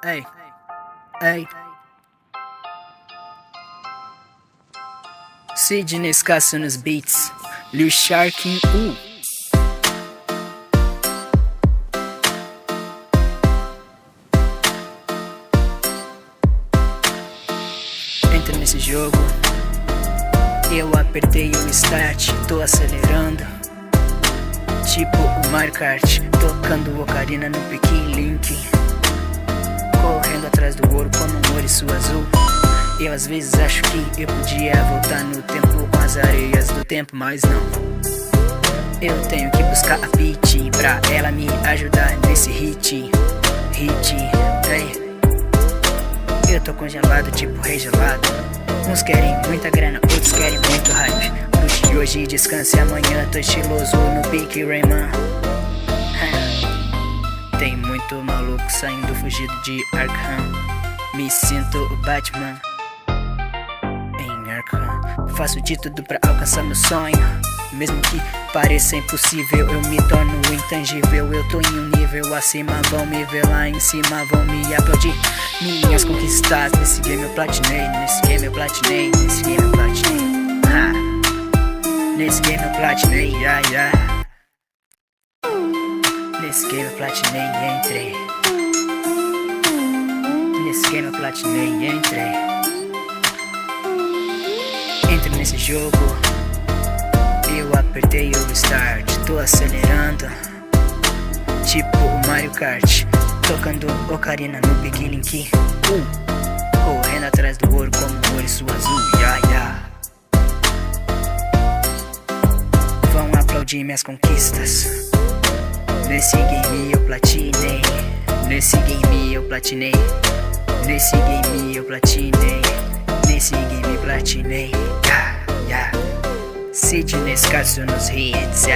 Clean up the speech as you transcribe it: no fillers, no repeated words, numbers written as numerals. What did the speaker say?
Ei, ei. Sidney Escasso nos beats, Lil Shark em U. Entra nesse jogo, eu apertei o start, tô acelerando, tipo o Mario Kart, tocando Ocarina no Pequim Link, correndo atrás do ouro como um ouriço azul. Eu às vezes acho que eu podia voltar no tempo com as areias do tempo, mas não. Eu tenho que buscar a Peach pra ela me ajudar nesse hit, ei. Eu tô congelado tipo rei gelado. Uns querem muita grana, outros querem muito hype. Luxe hoje, descanse amanhã, tô estiloso no pique Rayman. Tem muito maluco saindo fugido de Arkham. Me sinto o Batman em Arkham. Faço de tudo pra alcançar meu sonho, mesmo que pareça impossível, eu me torno intangível. Eu tô em um nível acima, vão me ver lá em cima, vão me aplaudir. Minhas conquistas, nesse game eu platinei, nesse game eu platinei, nesse game eu platinei, nesse game eu platinei, nesse game eu platinei e entrei. Nesse game eu platinei e entrei. Entro nesse jogo, eu apertei o start, tô acelerando, tipo o Mario Kart, tocando Ocarina no Pequim Link, correndo atrás do ouro como um ouriço azul, Vão aplaudir minhas conquistas. Nesse game eu platinei, nesse game eu platinei, nesse game eu platinei, nesse game eu platinei, Sidney Escasso nos hits,